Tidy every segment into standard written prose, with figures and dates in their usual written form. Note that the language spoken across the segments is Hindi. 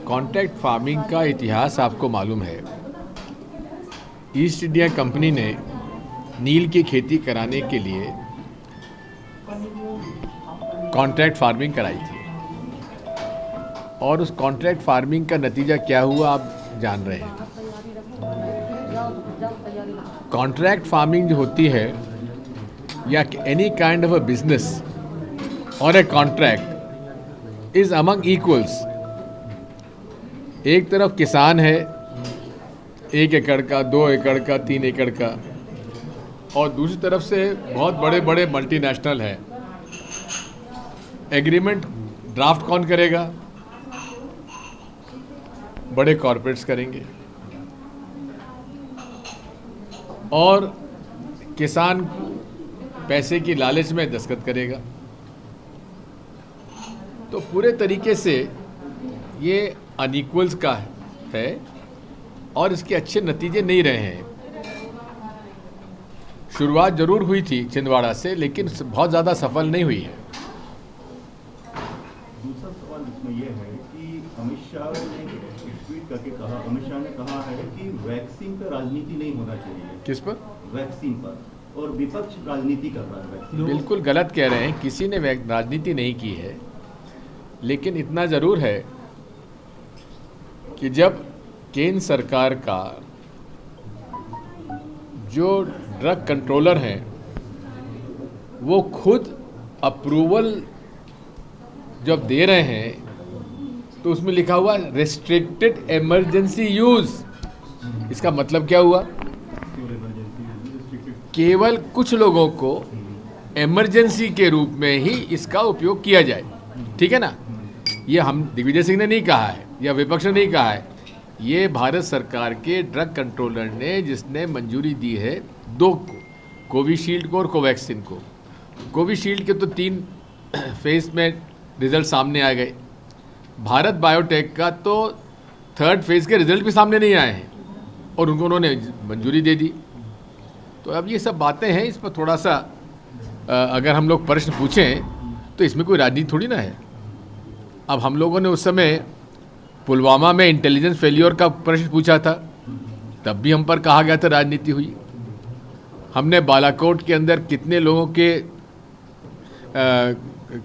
कॉन्ट्रैक्ट फार्मिंग का इतिहास आपको मालूम है। ईस्ट इंडिया कंपनी ने नील की खेती कराने के लिए कॉन्ट्रैक्ट फार्मिंग कराई थी और उस कॉन्ट्रैक्ट फार्मिंग का नतीजा क्या हुआ आप जान रहे हैं। कॉन्ट्रैक्ट फार्मिंग जो होती है या any kind of a business और a contract is among equals. एक तरफ किसान है 1 एकड़ का, 2 एकड़ का, 3 एकड़ का, और दूसरी तरफ से बहुत बड़े बड़े मल्टीनेशनल है। एग्रीमेंट ड्राफ्ट कौन करेगा? बड़े कॉरपोरेट्स करेंगे और किसान पैसे की लालच में दस्तखत करेगा। तो पूरे तरीके से ये अनइक्वल्स का है और इसके अच्छे नतीजे नहीं रहे हैं। शुरुआत जरूर हुई थी छिंदवाड़ा से, लेकिन बहुत ज़्यादा सफल नहीं हुई है। दूसरा सवाल इसमें यह है कि अमित शाह ने ट्वीट करके कहा, अमित शाह ने कहा है कि वैक्सीन पर राजनीति नहीं होना चाहिए। किस पर? वैक्सीन पर, और विपक्ष राजनीति कर रहा है वैक्सीन। बिल्कुल गलत कह रहे हैं, किसी ने राजनीति नहीं की है। लेकिन इतना ज़रूर है कि जब केंद्र सरकार का जो ड्रग कंट्रोलर हैं वो खुद अप्रूवल जब दे रहे हैं तो उसमें लिखा हुआ रेस्ट्रिक्टेड इमरजेंसी यूज। इसका मतलब क्या हुआ? केवल कुछ लोगों को इमरजेंसी के रूप में ही इसका उपयोग किया जाए। ठीक है ना? ये हम दिग्विजय सिंह ने नहीं कहा है या विपक्ष ने नहीं कहा है, ये भारत सरकार के ड्रग कंट्रोलर ने, जिसने मंजूरी दी है 2 को, कोविशील्ड को और कोवैक्सीन को। कोविशील्ड के तो 3 फेज में रिजल्ट सामने आ गए। भारत बायोटेक का तो 3rd फेज के रिजल्ट भी सामने नहीं आए हैं और उन्होंने मंजूरी दे दी। तो अब ये सब बातें हैं, इस पर थोड़ा सा अगर हम लोग प्रश्न पूछें तो इसमें कोई राजनीति थोड़ी ना है। अब हम लोगों ने उस समय पुलवामा में इंटेलिजेंस फेलियर का प्रश्न पूछा था, तब भी हम पर कहा गया था राजनीति हुई। हमने बालाकोट के अंदर कितने लोगों के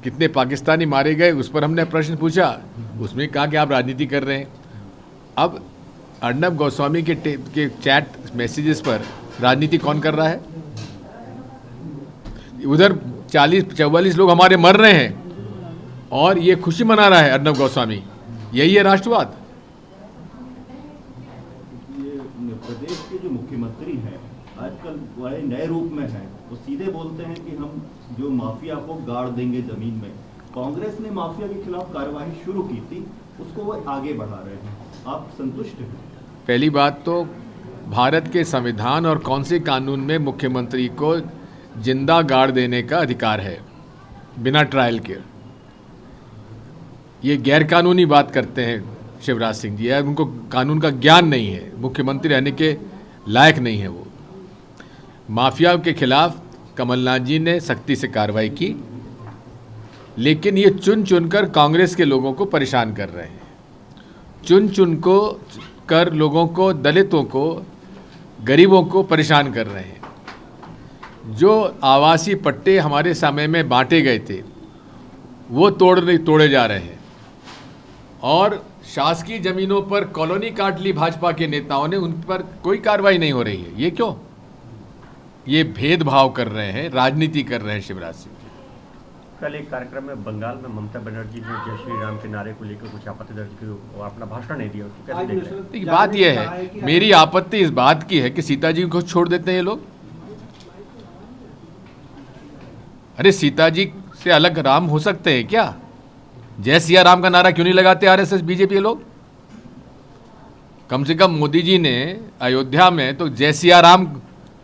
कितने पाकिस्तानी मारे गए उस पर हमने प्रश्न पूछा, उसमें कहा कि आप राजनीति कर रहे हैं। अब अर्नब गोस्वामी के चैट मैसेजेस पर राजनीति कौन कर रहा है? उधर 40-44 लोग हमारे मर रहे हैं और ये खुशी मना रहा है अर्नब गोस्वामी। यही है राष्ट्रवाद। ये प्रदेश के जो मुख्यमंत्री हैं आजकल बड़े नए रूप में हैं, वो सीधे बोलते हैं कि हम जो माफिया को गाड़ देंगे जमीन में। कांग्रेस ने माफिया के खिलाफ कार्रवाई शुरू की थी, उसको वो आगे बढ़ा रहे हैं। आप संतुष्ट हैं? पहली बात तो भारत के संविधान और कौन से कानून में मुख्यमंत्री को जिंदा गाड़ देने का अधिकार है बिना ट्रायल के? ये गैर कानूनी बात करते हैं शिवराज सिंह जी, उनको कानून का ज्ञान नहीं है, मुख्यमंत्री रहने के लायक नहीं है वो। माफिया के खिलाफ कमलनाथ जी ने सख्ती से कार्रवाई की, लेकिन ये चुन चुनकर कांग्रेस के लोगों को परेशान कर रहे हैं। चुन चुन को कर लोगों को, दलितों को, गरीबों को परेशान कर रहे हैं। जो आवासीय पट्टे हमारे समय में बांटे गए थे वो तोड़े जा रहे हैं और शासकीय जमीनों पर कॉलोनी काट ली भाजपा के नेताओं ने, उन पर कोई कार्रवाई नहीं हो रही है। ये क्यों? ये भेदभाव कर रहे हैं, राजनीति कर रहे हैं शिवराज सिंह। कल एक कार्यक्रम में बंगाल में ममता बनर्जी ने जय श्री राम के नारे को लेकर कुछ आपत्ति दर्ज की और अपना भाषण नहीं दिया, उसको कैसे देख रहे हैं? बात यह है, मेरी आपत्ति इस बात की है कि सीता जी को छोड़ देते हैं ये लोग। अरे सीता जी से अलग राम हो सकते हैं क्या? जय सिया राम का नारा क्यों नहीं लगाते आरएसएस बीजेपी लोग? कम से कम मोदी जी ने अयोध्या में तो जय सिया राम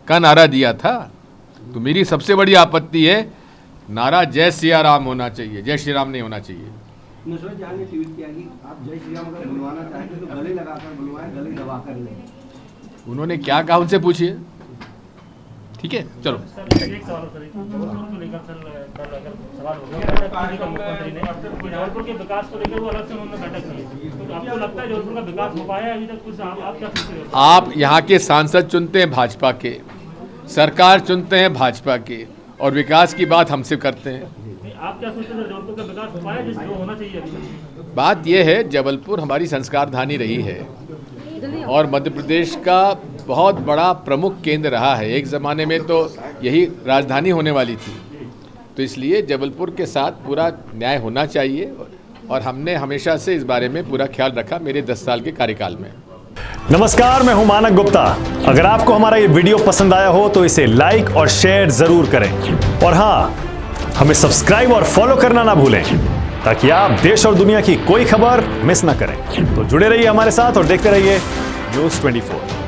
का नारा दिया था। तो मेरी सबसे बड़ी आपत्ति है, नारा जय सिया राम होना चाहिए, जय श्री राम नहीं होना चाहिए। नुसरत जहां ने ट्वीट किया कि आप जय श्री राम अगर बुलवाना चाहते तो गले लगाकर बुलवाएं, गले दबाकर लें। उन्होंने क्या कहा उनसे पूछिए, ठीक है, चलो। एक सवाल सर, जबलपुर को लेकर कल अगर सवाल हो गया मुख्यमंत्री ने जबलपुर के विकास को लेकर वो अलग से उन्होंने बैठक की, तो आपको लगता है जबलपुर का विकास हो पाया अभी तक? कुछ आप क्या सोचते हो? आप यहाँ के सांसद चुनते हैं भाजपा के, सरकार चुनते हैं भाजपा के, और विकास की बात हमसे करते हैं। आप क्या सोचते हैं जबलपुर का विकास हो पाया जिस जो होना चाहिए अभी तक? बात यह है, जबलपुर हमारी संस्कारधानी रही है और मध्य प्रदेश का बहुत बड़ा प्रमुख केंद्र रहा है। एक ज़माने में तो यही राजधानी होने वाली थी, तो इसलिए जबलपुर के साथ पूरा न्याय होना चाहिए और हमने हमेशा से इस बारे में पूरा ख्याल रखा मेरे 10 साल के कार्यकाल में। नमस्कार, मैं हूं मानक गुप्ता। अगर आपको हमारा ये वीडियो पसंद आया हो तो इसे लाइक और शेयर जरूर करें, और हाँ, हमें सब्सक्राइब और फॉलो करना ना भूलें ताकि आप देश और दुनिया की कोई खबर मिस ना करें। तो जुड़े रहिए हमारे साथ और देखते रहिए News 24।